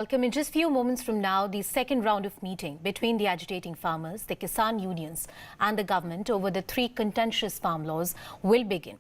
Welcome. In just few moments from now, the second round of meeting between the agitating farmers, the Kisan unions and the government over the three contentious farm laws will begin.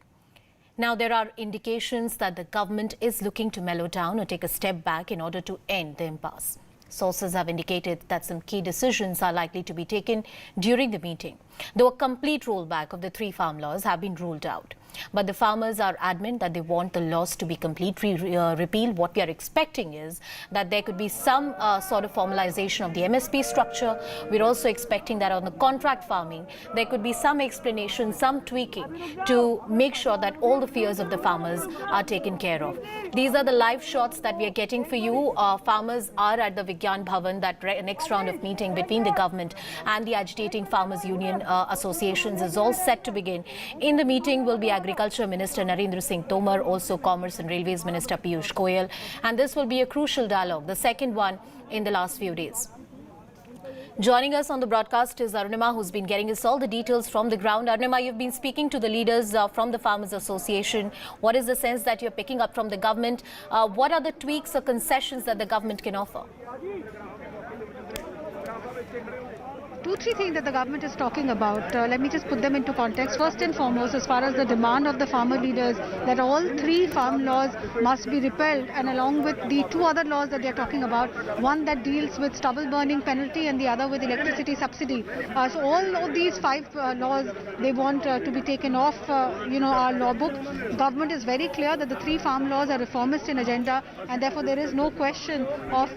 Now, there are indications that the government is looking to mellow down or take a step back in order to end the impasse. Sources have indicated that some key decisions are likely to be taken during the meeting, though a complete rollback of the three farm laws have been ruled out. But the farmers are adamant that they want the laws to be completely repealed. What we are expecting is that there could be some sort of formalization of the MSP structure. We're also expecting that on the contract farming, there could be some explanation, some tweaking to make sure that all the fears of the farmers are taken care of. These are the live shots that we are getting for you. Farmers are at the Vigyan Bhavan, that next round of meeting between the government and the agitating farmers union associations is all set to begin. In the meeting will be Agriculture Minister Narendra Singh Tomar, also Commerce and Railways Minister Piyush Goyal, and this will be a crucial dialogue, the second one in the last few days. Joining us on the broadcast is Arunima, who's been getting us all the details from the ground. Arunima, you've been speaking to the leaders from the Farmers Association. What is the sense that you're picking up from the government? What are the tweaks or concessions that the government can offer? Two, three things that the government is talking about. Let me just put them into context. First and foremost, as far as the demand of the farmer leaders, that all three farm laws must be repealed, and along with the two other laws that they are talking about, one that deals with stubble burning penalty and the other with electricity subsidy. So all of these five laws, they want to be taken off, our law book. Government is very clear that the three farm laws are reformist in agenda, and therefore there is no question of,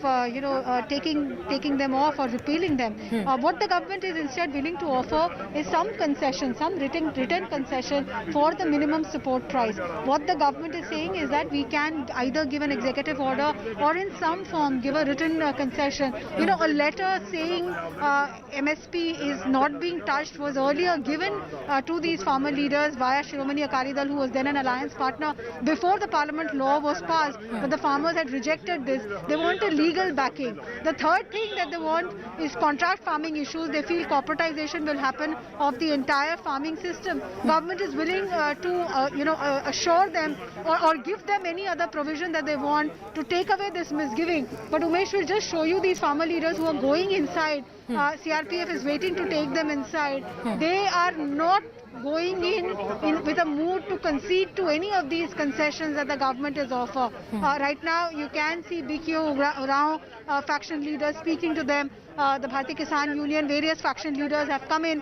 taking them off or repealing them. What the government is instead willing to offer is some concession, some written concession for the minimum support price. What the government is saying is that we can either give an executive order or in some form give a written concession. A letter saying MSP is not being touched was earlier given to these farmer leaders via Shiromani Akali Dal, who was then an alliance partner, before the parliament law was passed. But the farmers had rejected this. They want a legal backing. The third thing that they want is contract farming issues. They feel corporatization will happen of the entire farming system. Government is willing to assure them or give them any other provision that they want to take away this misgiving. But Umesh will just show you these farmer leaders who are going inside. CRPF is waiting to take them inside. They are not going in with a mood to concede to any of these concessions that the government is offering. Right now, you can see BQ Rao faction leaders speaking to them. The Bharatiya Kisan Union, various faction leaders have come in.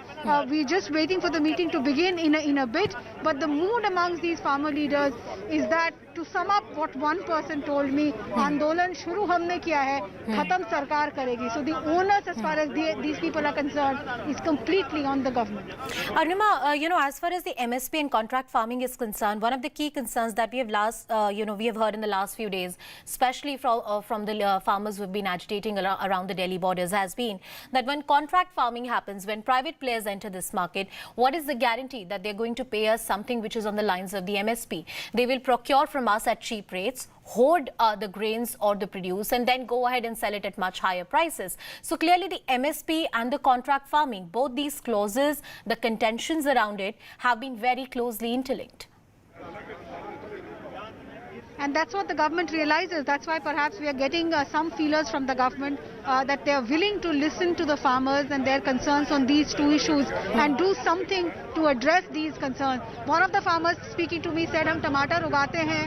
We're just waiting for the meeting to begin in a bit. But the mood amongst these farmer leaders is that, to sum up what one person told me, Andolan shuru humne kiya hai, khatam sarkar karegi. So the onus, as far as these people are concerned, is completely on the government. Arunima, as far as the MSP and contract farming is concerned, one of the key concerns that we have heard in the last few days, especially from the farmers who have been agitating around the Delhi borders, has been that when contract farming happens, when private players enter this market, what is the guarantee that they're going to pay us something which is on the lines of the MSP? They will procure from us at cheap rates, hoard the grains or the produce, and then go ahead and sell it at much higher prices. So clearly the MSP and the contract farming, both these clauses, the contentions around it have been very closely interlinked. And that's what the government realizes. That's why perhaps we are getting some feelers from the government that they are willing to listen to the farmers and their concerns on these two issues and do something to address these concerns. One of the farmers speaking to me said, हम टमाटर उगाते हैं,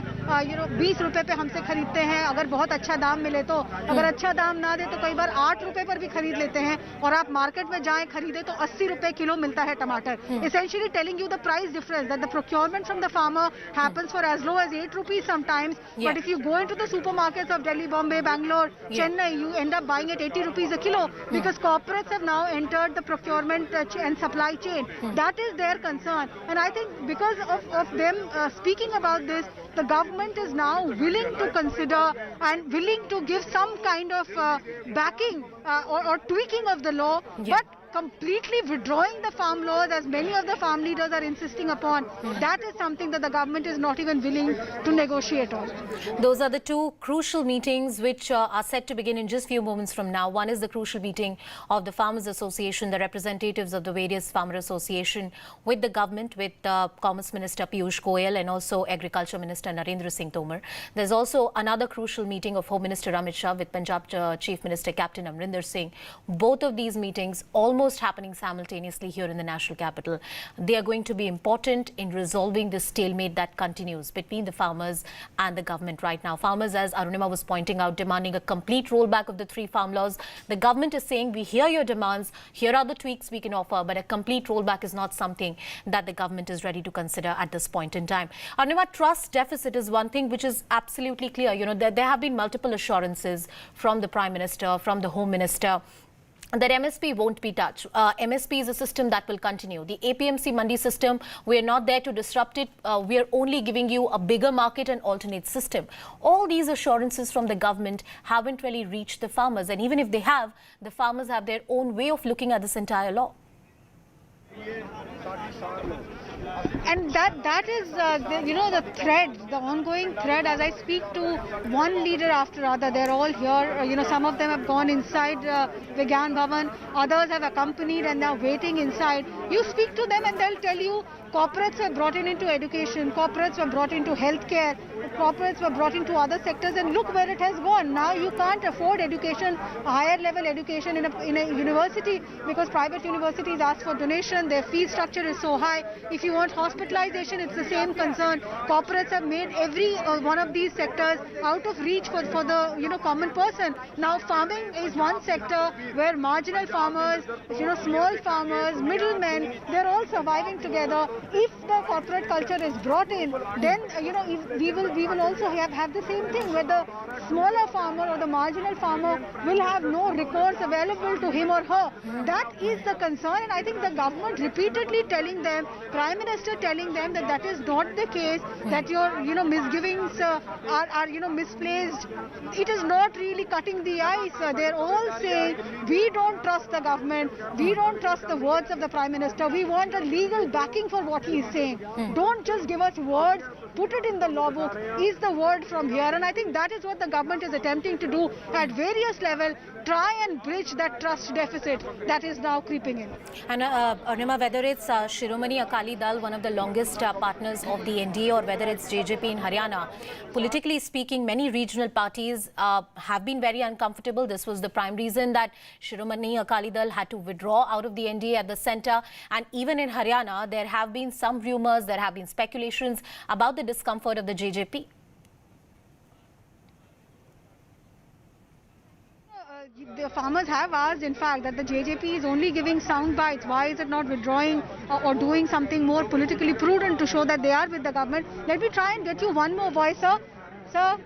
20 रुपए पे हमसे खरीदते हैं, अगर बहुत अच्छा दाम मिले तो, अगर अच्छा दाम ना दे तो कई बार 8 रुपए पर भी खरीद लेते हैं, और आप मार्केट में जाएं खरीदे तो 80 रुपए किलो मिलता है टमाटर. Essentially telling you the price difference, that the procurement from the farmer happens for as low as 8 rupees sometimes. But if you go into the supermarkets of Delhi, Bombay, Bangalore, Chennai, you end up buying at 80 rupees a kilo because corporates have now entered the procurement and supply chain. That is their concern. And I think because of them speaking about this, the government is now willing to consider and willing to give some kind of backing or tweaking of the law. But completely withdrawing the farm laws, as many of the farm leaders are insisting upon, that is something that the government is not even willing to negotiate on. Those are the two crucial meetings which are set to begin in just few moments from now. One is the crucial meeting of the Farmers Association, the representatives of the various farmer association with the government, with Commerce Minister Piyush Goyal and also Agriculture Minister Narendra Singh Tomar. There's also another crucial meeting of Home Minister Amit Shah with Punjab Chief Minister Captain Amrinder Singh. Both of these meetings almost happening simultaneously here in the national capital. They are going to be important in resolving the stalemate that continues between the farmers and the government right now. Farmers, as Arunima was pointing out, demanding a complete rollback of the 3 farm laws. The government is saying, we hear your demands, here are the tweaks we can offer, but a complete rollback is not something that the government is ready to consider at this point in time. Arunima, trust deficit is one thing which is absolutely clear. You know, there have been multiple assurances from the Prime Minister, from the Home Minister, that MSP won't be touched. MSP is a system that will continue. The APMC Mandi system, we are not there to disrupt it. We are only giving you a bigger market and alternate system. All these assurances from the government haven't really reached the farmers. And even if they have, the farmers have their own way of looking at this entire law. And that is, the thread, the ongoing thread. As I speak to one leader after other, they're all here. Some of them have gone inside Vigyan Bhavan, others have accompanied and they're waiting inside. You speak to them and they'll tell you corporates were brought into education, corporates were brought into healthcare, corporates were brought into other sectors, and look where it has gone. Now you can't afford education, higher level education in a university, because private universities ask for donation, their fee structure is so high. If you want hospitalization, it's the same concern. Corporates have made every one of these sectors out of reach for the common person. Now farming is one sector where marginal farmers, small farmers, middlemen, they're all surviving together. If the corporate culture is brought in, then we will also have the same thing, where the smaller farmer or the marginal farmer will have no recourse available to him or her. That is the concern, and I think the government repeatedly telling them, Prime Minister telling them that is not the case, that your misgivings are misplaced. It is not really cutting the ice. They're all saying, we don't trust the government, we don't trust the words of the Prime Minister, we want a legal backing for what he is saying. Don't just give us words, put it in the law book. Is the word from here? And I think that is what the government is attempting to do at various levels, try and bridge that trust deficit that is now creeping in. And Arunima, whether it's Shiromani Akali Dal, one of the longest partners of the NDA, or whether it's JJP in Haryana, politically speaking, many regional parties have been very uncomfortable. This was the prime reason that Shiromani Akali Dal had to withdraw out of the NDA at the centre. And even in Haryana, there have been some rumours, there have been speculations about the discomfort of the JJP. The farmers have asked, in fact, that the JJP is only giving sound bites. Why is it not withdrawing or doing something more politically prudent to show that they are with the government? Let me try and get you one more voice, sir. Sir,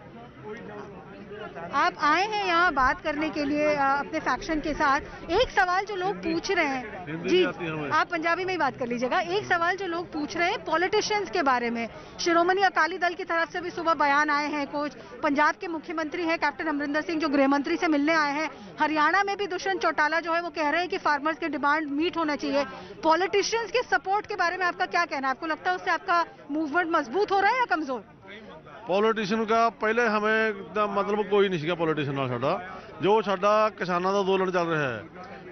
आप आए हैं यहाँ बात करने के लिए अपने faction के साथ. एक सवाल जो लोग पूछ रहे हैं, जी आप पंजाबी में ही बात कर लीजिएगा. एक सवाल जो लोग पूछ रहे हैं पॉलिटिशियंस के बारे में, शिरोमणि अकाली दल की तरफ से भी सुबह बयान आए हैं. कुछ पंजाब के मुख्यमंत्री हैं कैप्टन अमरिंदर सिंह, जो गृह मंत्री से मिलने आए हैं. हरियाणा में भी दुष्यंत चौटाला जो है वो कह रहे हैं कि फार्मर्स के डिमांड मीट होना चाहिए. पॉलिटिशियंस के सपोर्ट के बारे में आपका क्या कहना है? आपको लगता है उससे आपका मूवमेंट मजबूत हो रहा है या कमजोर? पॉलिटिशियन का पहले हमें मतलब कोई नहीं सीगा पॉलिटिशियन ਨਾਲ ਸਾਡਾ, ਜੋ ਸਾਡਾ ਕਿਸਾਨਾਂ ਦਾ ਅੰਦੋਲਨ ਚੱਲ ਰਿਹਾ ਹੈ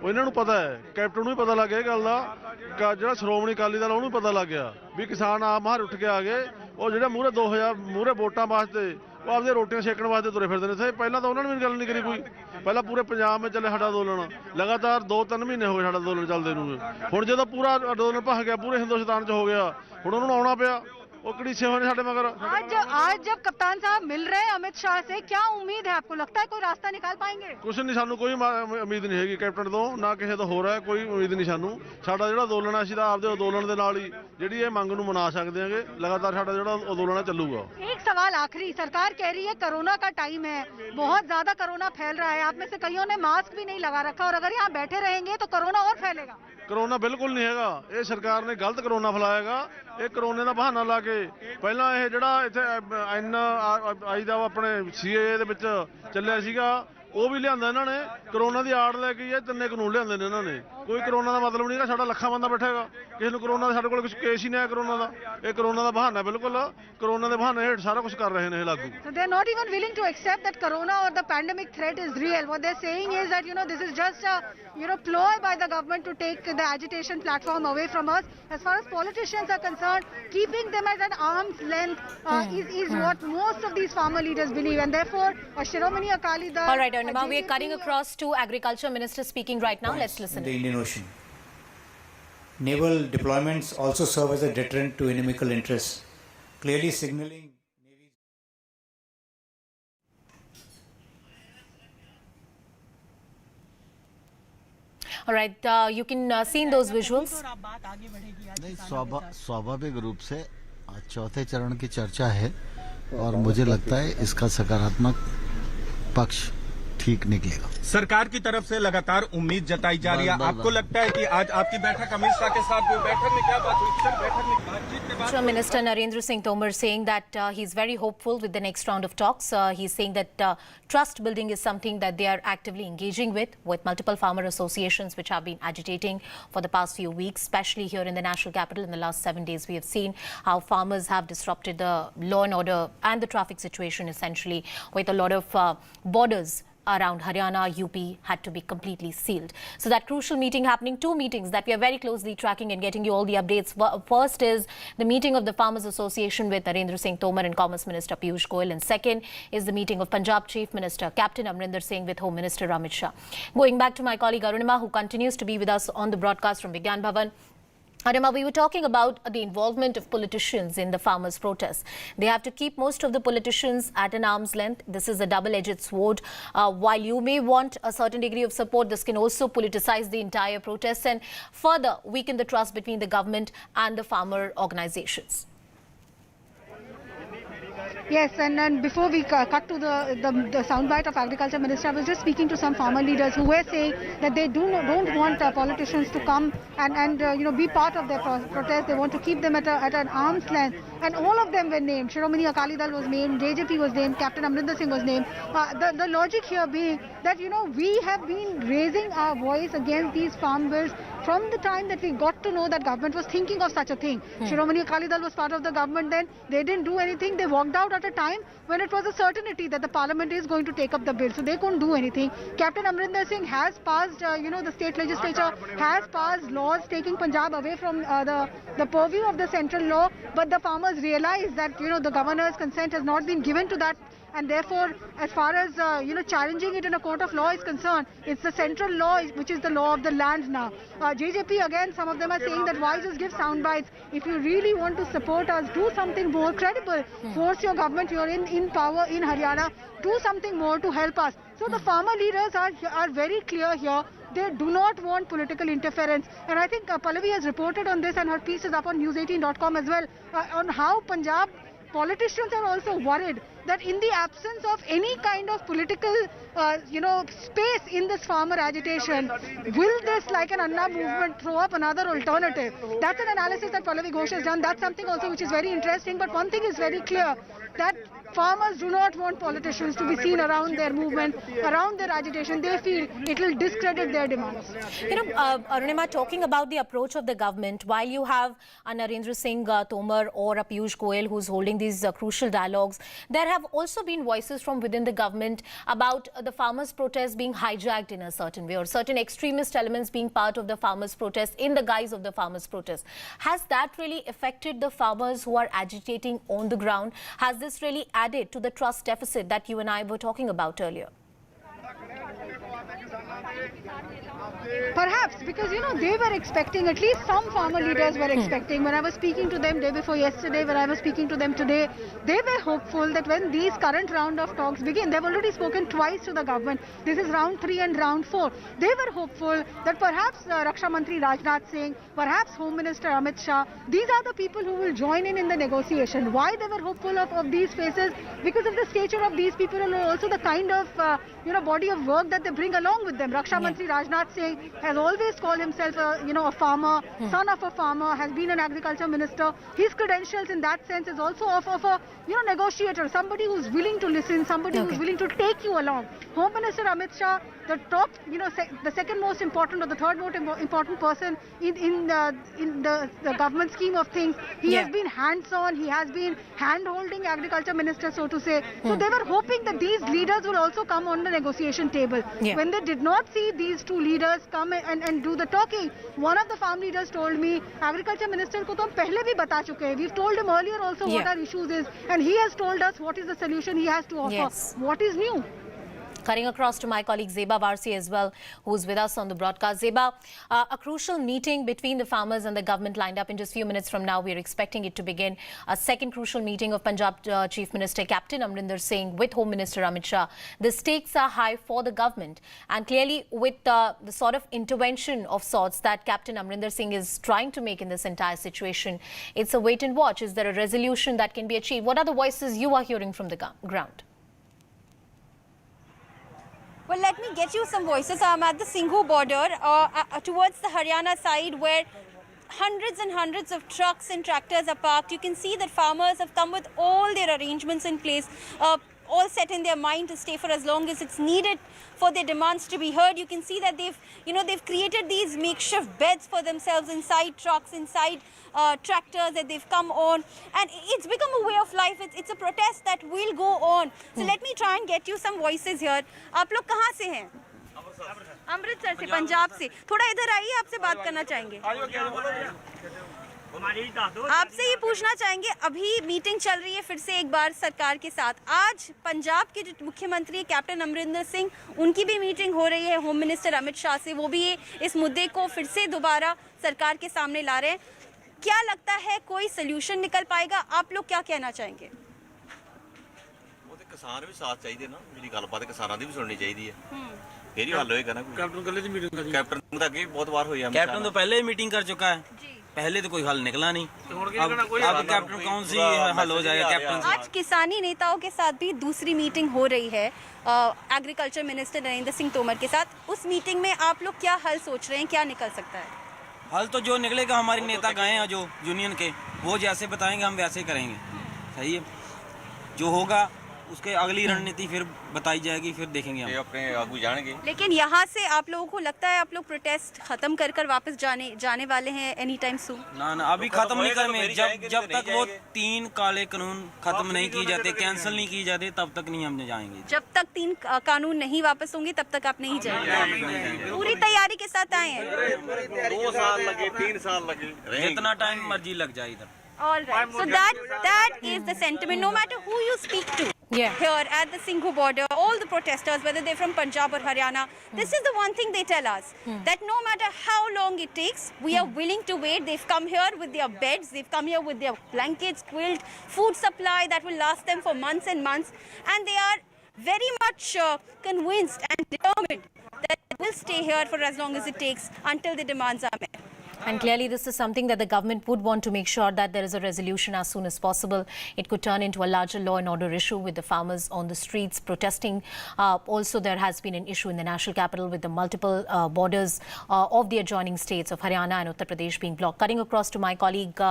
ਉਹ ਇਹਨਾਂ ਨੂੰ ਪਤਾ ਹੈ. ਕੈਪਟਨ ਨੂੰ ਵੀ ਪਤਾ ਲੱਗ ਗਿਆ ਇਹ ਗੱਲ ਦਾ, ਜਿਹੜਾ ਸ਼੍ਰੋਮਣੀ ਅਕਾਲੀ ਦਲ ਉਹਨੂੰ ਪਤਾ ਲੱਗ ਗਿਆ ਵੀ ਕਿਸਾਨ ਆਪ ਬਾਹਰ ਉੱਠ ਕੇ ਆ ਗਏ. ਉਹ ਜਿਹੜੇ ਮੂਹਰੇ 2000 ਮੂਹਰੇ ਵੋਟਾਂ ਵਾਸਤੇ ਉਹ ਆਪਦੇ ਰੋਟੀਆਂ ਛੇਕਣ ਵਾਸਤੇ ਤੁਰੇ ਫਿਰਦੇ ਨੇ ਇੱਥੇ. ਪਹਿਲਾਂ ਤਾਂ ਉਹਨਾਂ ਨੇ ਵੀ ਗੱਲ ਨਹੀਂ ਕਰੀ ਕੋਈ. ਪਹਿਲਾਂ ਪੂਰੇ ਪੰਜਾਬ ਵਿੱਚ ਚੱਲੇ ਸਾਡਾ ਅੰਦੋਲਨ, ਲਗਾਤਾਰ 2-3 ਮਹੀਨੇ ਹੋ ਗਏ ਸਾਡਾ ਅੰਦੋਲਨ ਚੱਲਦੇ ਨੂੰ. ਹੁਣ ਜਦੋਂ ਪੂਰਾ ਅੰਦੋਲਨ ਭਖ ਗਿਆ, ਪੂਰੇ ਹਿੰਦੁਸਤਾਨ 'ਚ ਹੋ ਗਿਆ, ਹੁਣ ਉਹਨਾਂ ਨੂੰ ਆਉਣਾ ਪਿਆ. आज जब कप्तान साहब मिल रहे हैं अमित शाह से, क्या उम्मीद है? आपको लगता है कोई रास्ता निकाल पाएंगे? कुछ नहीं, सानू कोई उम्मीद नहीं हैगी कैप्टन तो, ना किसी तो हो रहा है, कोई उम्मीद नहीं सानू. साडा जिहड़ा अंदोलन है, असीं तां आपदे अंदोलन दे नाल ही जिहड़ी ये मंग नूं मना सकदे हांगे. लगातार साडा जिहड़ा अंदोलन है चलूगा. एक सवाल आखिरी, सरकार कह रही है कोरोना का टाइम है, बहुत ज्यादा कोरोना फैल रहा है, आप में से कईयों ने मास्क भी नहीं लगा रखा, और अगर यहाँ बैठे रहेंगे तो कोरोना और फैलेगा. कोरोना बिल्कुल नहीं हैगा, ये सरकार ने गलत कोरोना फैलाएगा. ये कोरोने का बहाना ला के पहला ये जिहड़ा इत्थे NI दा अपने CAA दे विच ਚੱਲਿਆ ਸੀਗਾ, ਉਹ ਵੀ ਲਿਆਂਦਾ ਇਹਨਾਂ ਨੇ. कोरोना की आड़ लैके ये 3 कानून लिया इन्होंने. ਕੋਈ ਕਰੋਨਾ ਦਾ ਮਤਲਬ ਨਹੀਂਗਾ ਸਾਡਾ ਲੱਖਾਂ ਬੰਦਾ ਬੈਠਾ ਹੈਗਾ ਕਿਸੇ ਨੂੰ ਕਰੋਨਾ ਦਾ ਸਾਡੇ ਕੋਲ ਕੁਝ ਕੇਸ ਹੀ ਨਹੀਂ ਆਇਆ ਕਰੋਨਾ ਦਾ ਇਹ ਕਰੋਨਾ ਦਾ ਬਹਾਨਾ ਬਿਲਕੁਲ ਕਰੋਨਾ ਦੇ ਬਹਾਨੇ ਹੇਠ ਸਾਰਾ ਕੁਝ ਕਰ ਰਹੇ ਨੇ ਇਹ ਲਾਗੂ So they're not even willing to accept that corona or the pandemic threat is real. What they're saying is that, this is just a, ploy by the government to take the agitation platform away from us. As far as politicians are concerned, keeping them at an arm's length is what most of these farmer leaders believe. And therefore, Shiromani Akali Dal... All right, Arunima, we are cutting across to Agriculture Minister speaking right now. Let's listen. The Indian Ocean. Naval deployments also serve as a deterrent to inimical interests, clearly signaling Navy's. All right, you can see in those visuals. नहीं स्वाभाविक रूप से चौथे चरण की चर्चा है और मुझे लगता है इसका सकारात्मक पक्ष ठीक निकलेगा। सरकार की तरफ से लगातार उम्मीद जताई जा रही है। आपको लगता है कि आज आपकी बैठक अमित शाह के साथ हुई, बैठक में क्या बात हुई? सर, बैठक में बातचीत के बाद Minister Narendra Singh Tomar saying that he's very hopeful with the next round of talks. He's saying that trust building is something that they are actively engaging with multiple farmer associations which have been agitating for the past few weeks, especially here in the national capital. In the last 7 days, we have seen how farmers have disrupted the law and order and the traffic situation essentially, with a lot of borders around Haryana, UP had to be completely sealed. So that crucial meeting happening, two meetings that we are very closely tracking and getting you all the updates. First is the meeting of the Farmers Association with Narendra Singh Tomar and Commerce Minister Piyush Goyal, and second is the meeting of Punjab Chief Minister Captain Amrinder Singh with Home Minister Amit Shah. Going back to my colleague Arunima, who continues to be with us on the broadcast from Vigyan Bhavan. Arunima, we were talking about the involvement of politicians in the farmers' protests. They have to keep most of the politicians at an arm's length. This is a double-edged sword. While you may want a certain degree of support, this can also politicize the entire protest and further weaken the trust between the government and the farmer organizations. Yes, and before we cut to the soundbite of Agriculture Minister, I was just speaking to some farmer leaders who were saying that they don't want politicians to come and be part of their protest. They want to keep them at an arm's length. And all of them were named. Shiromani Akali Dal was named, JJP was named, Captain Amrinder Singh was named. The logic here being that, we have been raising our voice against these farm bills from the time that we got to know that government was thinking of such a thing. Shiromani Akali Dal was part of the government then. They didn't do anything. They walked out at a time when it was a certainty that the parliament is going to take up the bill. So they couldn't do anything. Captain Amrinder Singh has passed, the state legislature has passed laws taking Punjab away from the purview of the central law. But the farmers realize that, the governor's consent has not been given to that. And therefore, as far as, challenging it in a court of law is concerned, it's the central law which is the law of the land now. JJP, again, some of them are saying that why just give sound bites? If you really want to support us, do something more credible. Force your government, you're in power in Haryana, do something more to help us. So the farmer leaders are very clear here. They do not want political interference. And I think Pallavi has reported on this, and her piece is up on news18.com as well, on how Punjab politicians are also worried that in the absence of any kind of political, space in this farmer agitation, will this, like an Anna movement, throw up another alternative? That's an analysis that Pallavi Ghosh has done. That's something also which is very interesting. But one thing is very clear, that farmers do not want politicians to be seen around their movement, around their agitation. They feel it will discredit their demands. Arunima, talking about the approach of the government, while you have a Narendra Singh Tomar or a Piyush Goyal who's holding these crucial dialogues, there have also been voices from within the government about the farmers' protests being hijacked in a certain way, or certain extremist elements being part of the farmers' protest in the guise of the farmers' protest. Has that really affected the farmers who are agitating on the ground? Has this really added to the trust deficit that you and I were talking about earlier? Perhaps, because they were expecting, at least some farmer leaders were expecting. When I was speaking to them day before yesterday, when I was speaking to them today, they were hopeful that when these current round of talks begin, they've already spoken twice to the government. This is round 3 and round 4. They were hopeful that perhaps Raksha Mantri Rajnath Singh, perhaps Home Minister Amit Shah, these are the people who will join in the negotiation. Why they were hopeful of these faces? Because of the stature of these people and also the kind of body of work that they bring along with them. Raksha Mantri Rajnath Singh has always called himself a farmer, son of a farmer, has been an agriculture minister. His credentials in that sense is also of a negotiator, somebody who's willing to listen, somebody who's willing to take you along. Home Minister Amit Shah, the top, the second most important or the third most important person in the government scheme of things. He has been hands-on. He has been hand-holding agriculture minister, so to say. So they were hoping that these leaders will also come on the negotiation table. When they did not see these two leaders come and do the talking, one of the farm leaders told me, agriculture minister ko to hum pehle bhi bata chuke hain. We've told him earlier also what our issues is, and he has told us what is the solution he has to offer. What is new? Cutting across to my colleague Zeba Varsi as well, who's with us on the broadcast. Zeba, a crucial meeting between the farmers and the government lined up in just a few minutes from now. We're expecting it to begin. A second crucial meeting of Punjab Chief Minister Captain Amrinder Singh with Home Minister Amit Shah. The stakes are high for the government, and clearly with the sort of intervention of sorts that Captain Amrinder Singh is trying to make in this entire situation, it's a wait and watch. Is there a resolution that can be achieved? What are the voices you are hearing from the ground? Well, let me get you some voices. I'm at the Singhu border towards the Haryana side where hundreds and hundreds of trucks and tractors are parked. You can see that farmers have come with all their arrangements in place, all set in their mind to stay for as long as it's needed for their demands to be heard. You can see that they've created these makeshift beds for themselves inside trucks, inside tractors that they've come on, and it's become a way of life. It's a protest that will go on. So let me try and get you some voices here. आप लोग कहाँ से हैं? अमृतसर से, पंजाब से. थोड़ा इधर आइए, आपसे बात करना चाहेंगे. आपसे ये पूछना चाहेंगे, अभी मीटिंग चल रही है फिर से एक बार सरकार के साथ. आज पंजाब के जो मुख्यमंत्री कैप्टन अमरिंदर सिंह, उनकी भी मीटिंग हो रही है होम मिनिस्टर अमित शाह से. वो भी इस मुद्दे को फिर से दोबारा सरकार के सामने ला रहे हैं. क्या लगता है कोई सोल्यूशन निकल पाएगा? आप लोग क्या कहना चाहेंगे? किसान भी साथ चाहिए ना, मेरी गलबात किसानों की भी सुननी चाहिए है. फिर ही हल होएगा ना. कैप्टन कल की मीटिंग करी, कैप्टन तो अगे बहुत बार हुई है. कैप्टन तो पहले ही मीटिंग कर चुका है, पहले तो कोई हल निकला नहीं. अब कैप्टन कौन सी हल हो जाएगा कैप्टन से? आज किसानी नेताओं के साथ भी दूसरी मीटिंग हो रही है एग्रीकल्चर मिनिस्टर नरेंद्र सिंह तोमर के साथ. उस मीटिंग में आप लोग क्या हल सोच रहे हैं, क्या निकल सकता है? हल तो जो निकलेगा, हमारे नेता गए हैं जो यूनियन के, वो जैसे बताएंगे हम वैसे करेंगे. सही है, जो होगा उसके अगली रणनीति फिर बताई जाएगी, फिर देखेंगे हम. अपने आगू जाएंगे. लेकिन यहाँ से आप लोगों को लगता है आप लोग प्रोटेस्ट खत्म कर वापस जाने वाले हैं एनी टाइम सून? ना अभी खत्म नहीं करेंगे. जब तक वो 3 काले कानून खत्म नहीं किए जाते, कैंसिल नहीं किए जाते, तब तक नहीं हम जाएंगे. जब तक 3 कानून नहीं वापस होंगे तब तक आप नहीं जाएंगे. पूरी तैयारी के साथ आए हैं. 2 साल लगे, 3 साल लगे, जितना टाइम मर्जी लग जाए इधर. All right. So that is the sentiment. No matter who you speak to here at the Singhu border, all the protesters, whether they're from Punjab or Haryana, this is the one thing they tell us, that no matter how long it takes, we are willing to wait. They've come here with their beds, they've come here with their blankets, quilt, food supply that will last them for months and months, and they are very much convinced and determined that they will stay here for as long as it takes until the demands are met. And clearly this is something that the government would want to make sure that there is a resolution as soon as possible. It could turn into a larger law and order issue with the farmers on the streets protesting. Also, there has been an issue in the national capital with the multiple borders of the adjoining states of Haryana and Uttar Pradesh being blocked. Cutting across to my colleague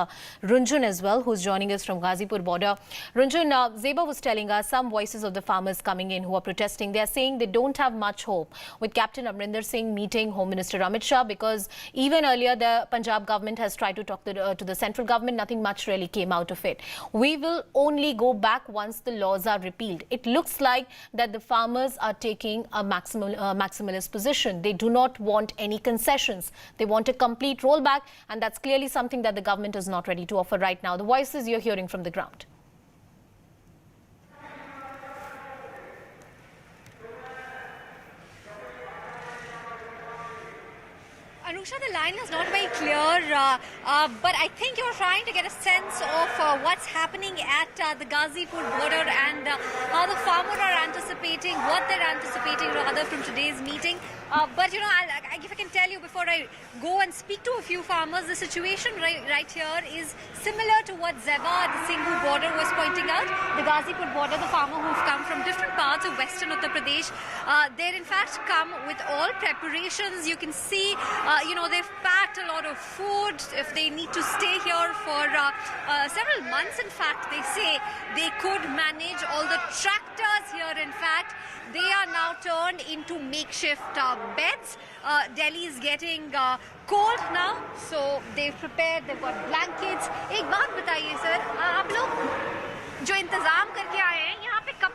Runjun as well, who's joining us from Ghazipur border. Runjun, Zeba was telling us some voices of the farmers coming in who are protesting. They are saying they don't have much hope with Captain Amrinder Singh meeting Home Minister Amit Shah, because even earlier the Punjab government has tried to talk to the central government. Nothing much really came out of it. We will only go back once the laws are repealed. It looks like that the farmers are taking a maximalist position. They do not want any concessions. They want a complete rollback, and that's clearly something that the government is not ready to offer right now. The voices you're hearing from the ground. Anusha, the line is not very clear, but I think you're trying to get a sense of what's happening at the Ghazipur border and how the farmers are anticipating, what they're anticipating rather from today's meeting. But you know, if I can tell you before I go and speak to a few farmers, the situation right here is similar to what Zeba at the Singhu border was pointing out. The Ghazipur border, the farmer who've come from different parts of western Uttar Pradesh, they're in fact come with all preparations. You can see, you know, they've packed a lot of food. If they need to stay here for several months, in fact, they say they could manage. All the tractors here, in fact, they are now turned into makeshift beds. Delhi is getting cold now, so they've prepared, they've got blankets. एक बात बताइए sir, आप लोग जो इंतजाम करके आए हैं यहाँ पे कब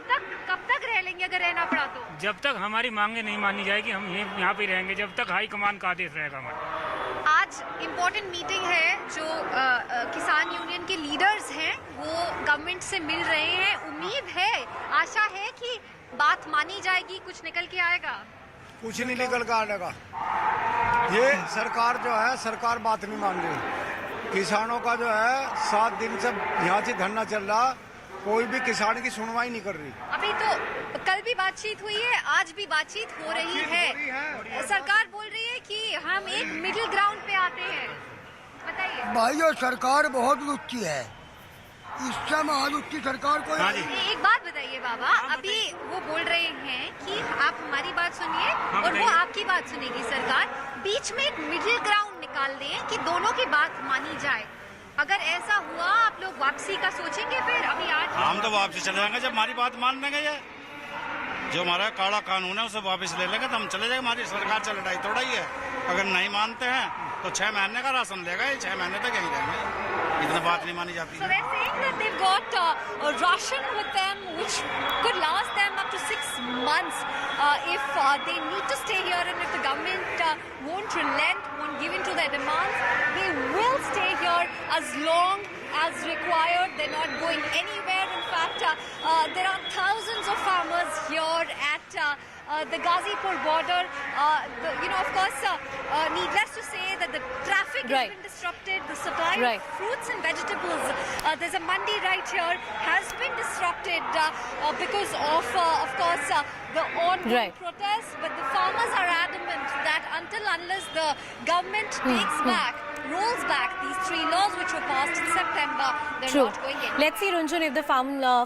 तक रह लेंगे अगर रहना पड़ा तो? जब तक हमारी मांगे नहीं मानी जाएगी हम यहाँ पे रहेंगे, जब तक हाई कमान का आदेश रहेगा हमारा। आज इम्पोर्टेंट मीटिंग है, जो किसान यूनियन के लीडर्स हैं वो गवर्नमेंट से मिल रहे हैं। उम्मीद है, आशा है कि बात मानी जाएगी, कुछ निकल के आएगा। कुछ नहीं निकल के आएगा। ये सरकार जो है, सरकार बात नहीं मान रही। किसानों का जो है 7 दिन से यहाँ से धरना चल रहा, कोई भी किसान की सुनवाई नहीं कर रही। अभी तो कल भी बातचीत हुई है, आज भी बातचीत हो रही है। सरकार बोल रही है कि हम एक मिडिल ग्राउंड पे आते हैं। बताइए भाइयों, सरकार बहुत रुचि है, इस समय रुचि सरकार को। एक बात बताइए बाबा, अभी वो बोल रहे हैं कि आप हमारी बात सुनिए और वो आपकी बात सुनेगी सरकार। बीच में एक मिडिल ग्राउंड निकाल दें कि दोनों की बात मानी जाए। अगर ऐसा हुआ, आप लोग वापसी का सोचेंगे फिर? अभी आज हम तो वापसी चले जाएंगे जब हमारी बात मान लेंगे। ये जो हमारा काला कानून है उसे वापस ले लेंगे तो हम चले जाएंगे। हमारी सरकार से लड़ाई थोड़ा ही है। अगर नहीं मानते हैं तो 6 महीने का राशन लेगा, ये 6 महीने तक यहीं रहेंगे। इतना बात नहीं मानी जाती। So they're saying that they've got a ration with them which could last them up to 6 months if they need to stay here, and if the government won't relent, won't give in to their demands, they will stay here as long as required. They're not going anywhere. In fact, there are thousands of farmers here at the Ghazipur border. You know, of course, needless to say that the traffic has been disrupted. The supply of fruits and vegetables, there's a mandi right here, has been disrupted because of course, the ongoing protests. But the farmers are adamant that unless the government rolls back these 3 laws which were passed in September, they're not going anywhere. Let's see, Runjhun, if the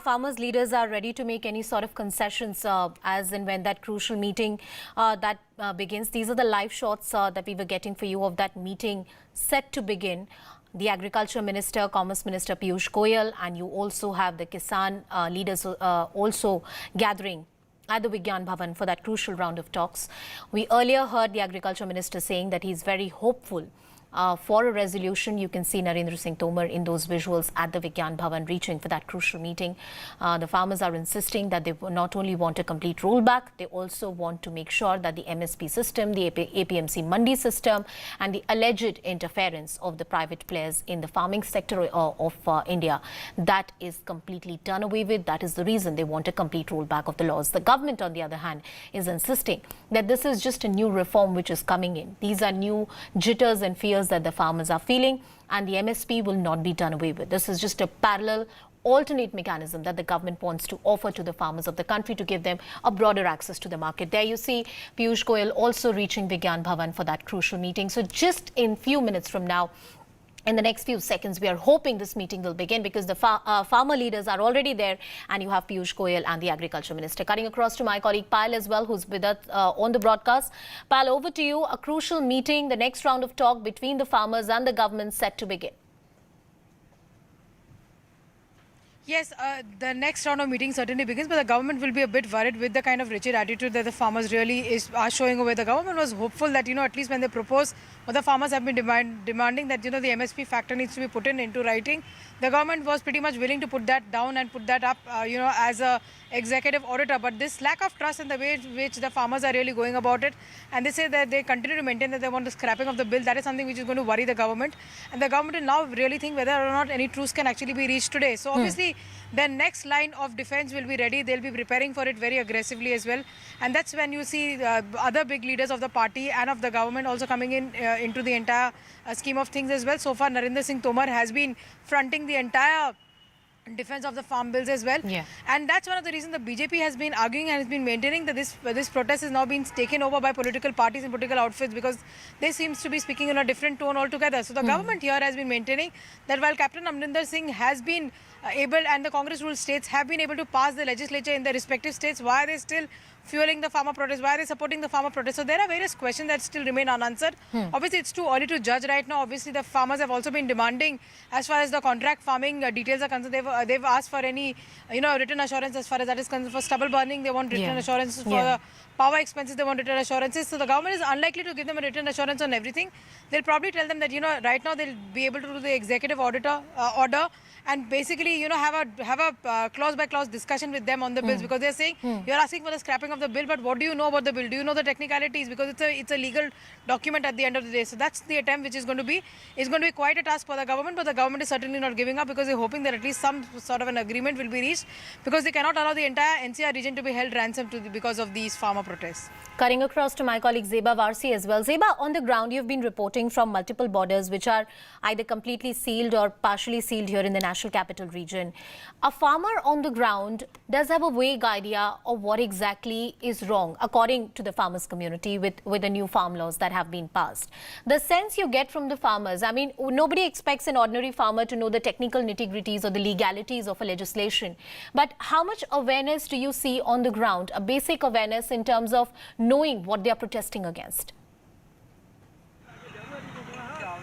farmers' leaders are ready to make any sort of concessions as and when that crucial meeting that begins. These are the live shots that we were getting for you of that meeting set to begin. The Agriculture Minister, Commerce Minister Piyush Goyal, and you also have the Kisan leaders also gathering at the Vigyan Bhavan for that crucial round of talks. We earlier heard the Agriculture Minister saying that he's very hopeful for a resolution. You can see Narendra Singh Tomar in those visuals at the Vigyan Bhavan reaching for that crucial meeting. The farmers are insisting that they not only want a complete rollback, they also want to make sure that the MSP system, the APMC Mandi system, and the alleged interference of the private players in the farming sector of India, that is completely done away with. That is the reason they want a complete rollback of the laws. The government, on the other hand, is insisting that this is just a new reform which is coming in. These are new jitters and fears that the farmers are feeling, and the MSP will not be done away with. This is just a parallel alternate mechanism that the government wants to offer to the farmers of the country to give them a broader access to the market. There you see Piyush Goyal also reaching Vigyan Bhavan for that crucial meeting. So just in few minutes from now, in the next few seconds, we are hoping this meeting will begin because the farmer leaders are already there, and you have Piyush Goyal and the Agriculture Minister. Cutting across to my colleague Payal as well, who's with us on the broadcast. Payal, over to you. A crucial meeting, the next round of talk between the farmers and the government set to begin. Yes, the next round of meeting certainly begins, but the government will be a bit worried with the kind of rigid attitude that the farmers really are showing away. The government was hopeful that, at least when they propose what the farmers have been demanding that, the MSP factor needs to be put into writing. The government was pretty much willing to put that down and put that up, as a executive auditor. But this lack of trust in the way in which the farmers are really going about it, and they say that they continue to maintain that they want the scrapping of the bill, that is something which is going to worry the government. And the government will now really think whether or not any truce can actually be reached today. So obviously, their next line of defense will be ready. They'll be preparing for it very aggressively as well. And that's when you see other big leaders of the party and of the government also coming in into the entire scheme of things as well. So far, Narendra Singh Tomar has been fronting the entire defense of the farm bills as well. And that's one of the reasons the BJP has been arguing and has been maintaining that this protest is now being taken over by political parties and political outfits, because they seems to be speaking in a different tone altogether. So the government here has been maintaining that while Captain Amrinder Singh has been able, and the Congress ruled states have been able to pass the legislature in their respective states, why are they still fueling the farmer protest? Why are they supporting the farmer protest? So there are various questions that still remain unanswered. Obviously, it's too early to judge right now. Obviously, the farmers have also been demanding, as far as the contract farming details are concerned, they've asked for any, written assurance as far as that is concerned. For stubble burning, they want written assurances. For the power expenses, they want written assurances. So the government is unlikely to give them a written assurance on everything. They'll probably tell them that, right now they'll be able to do the executive order and basically, have a clause by clause discussion with them on the bills, because they're saying you're asking for the scrapping of the bill, but what do you know about the bill? Do you know the technicalities? Because it's a legal document at the end of the day. So that's the attempt which is going to be quite a task for the government, but the government is certainly not giving up, because they're hoping that at least some sort of an agreement will be reached, because they cannot allow the entire NCR region to be held ransom because of these farmer protests. Cutting across to my colleague Zeba Warsi as well. Zeba, on the ground, you've been reporting from multiple borders which are either completely sealed or partially sealed here in the National Capital Region. A farmer on the ground does have a vague idea of what exactly is wrong, according to the farmers' community, with the new farm laws that have been passed. The sense you get from the farmers, I mean, nobody expects an ordinary farmer to know the technical nitty-gritties or the legalities of a legislation. But how much awareness do you see on the ground, a basic awareness in terms of knowing what they are protesting against?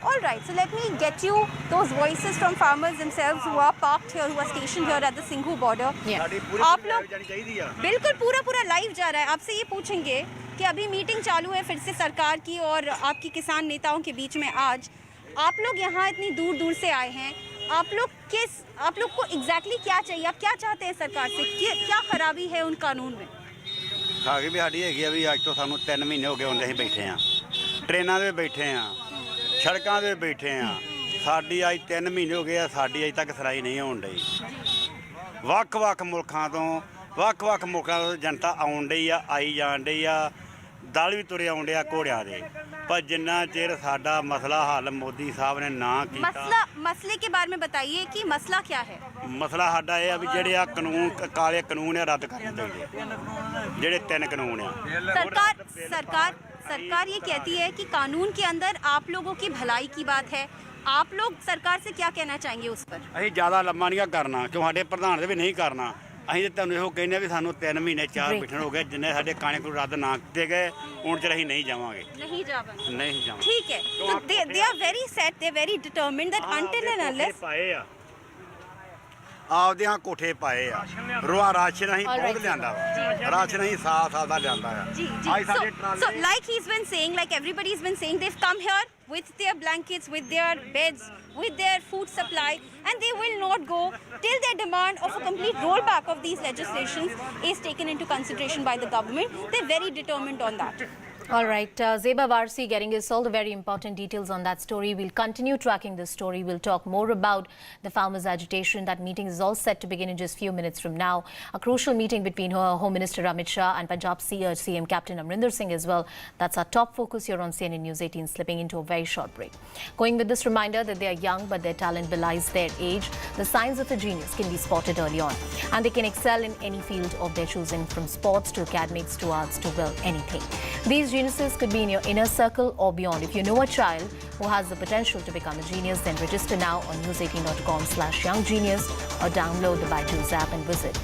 All right, so let me get you those voices from farmers themselves who are parked here, who are stationed here at the Singhu border. आप लोग बिल्कुल पूरा live जा रहा है. आपसे ये पूछेंगे कि अभी मीटिंग चालू है फिर से सरकार की और आपकी किसान नेताओं के बीच में. आज आप लोग यहाँ इतनी दूर से आए हैं. आप लोग को एग्जैक्टली क्या चाहिए? आप क्या चाहते हैं सरकार से? क्या खराबी है उन कानून में? खागी भी साड़ी है अभी अज तो सानू 3 महीने हो गए होंगे असीं बैठे हाँ, ट्रेनां दे बैठे हाँ, सड़कों दे बैठे हाँ. साडी अज 3 महीने हो गए, साडी अज तक सराई नहीं होण डई. ਵੱਖ-ਵੱਖ मुल्कां तो जनता आउण डई आ, आई जाण डई आ, दल भी तुरे आउण डे घोड़ियां दे. पर जिन्ना चिर साडा मसला हल मोदी साहब ने ना कीता. मसले के बारे में बताइए कि मसला क्या है? मसला साडा ये भी जेड़े आ कानून काले कानून है रद्द करने चाहिए, जेड़े 3 कानून आ. सरकार ये कहती है कि कानून के अंदर आप लोगों की भलाई की बात है. आप लोग सरकार से क्या कहना चाहेंगे उस पर? असीं ज़्यादा लम्मा नहीं करना, क्यों साडे प्रधान दे भी नहीं करना. असीं तो तुहानूं इहो कहने भी सानूं 3 महीने 4 बैठण हो गए, जिन्ने साडे कानून रद्द ना कीते गए उन चिर असीं नहीं जावांगे. ठीक है. तो they are very set, they are very determined that until and unless आपदे हाँ कोठे पाए आ. राशन असीं बहुत लियांदा वा, राशन असीं साल दा लियांदा आ. So like he's been saying, like everybody's been saying, they've come here with their blankets, with their beds, with their food supply, and they will not go till their demand of a complete rollback of these legislations is taken into consideration by the government. They're very determined on that. All right, Zeba Warsi getting us all the very important details on that story. We'll continue tracking this story. We'll talk more about the farmers' agitation. That meeting is all set to begin in just a few minutes from now. A crucial meeting between Home Minister Amit Shah and Punjab CM Captain Amrinder Singh as well. That's our top focus here on CNN News 18, slipping into a very short break. Going with this reminder that they are young, but their talent belies their age. The signs of a genius can be spotted early on, and they can excel in any field of their choosing, from sports to academics to arts to, well, anything. These geniuses could be in your inner circle or beyond. If you know a child who has the potential to become a genius, then register now on news18.com/younggenius or download the Byju's app and visit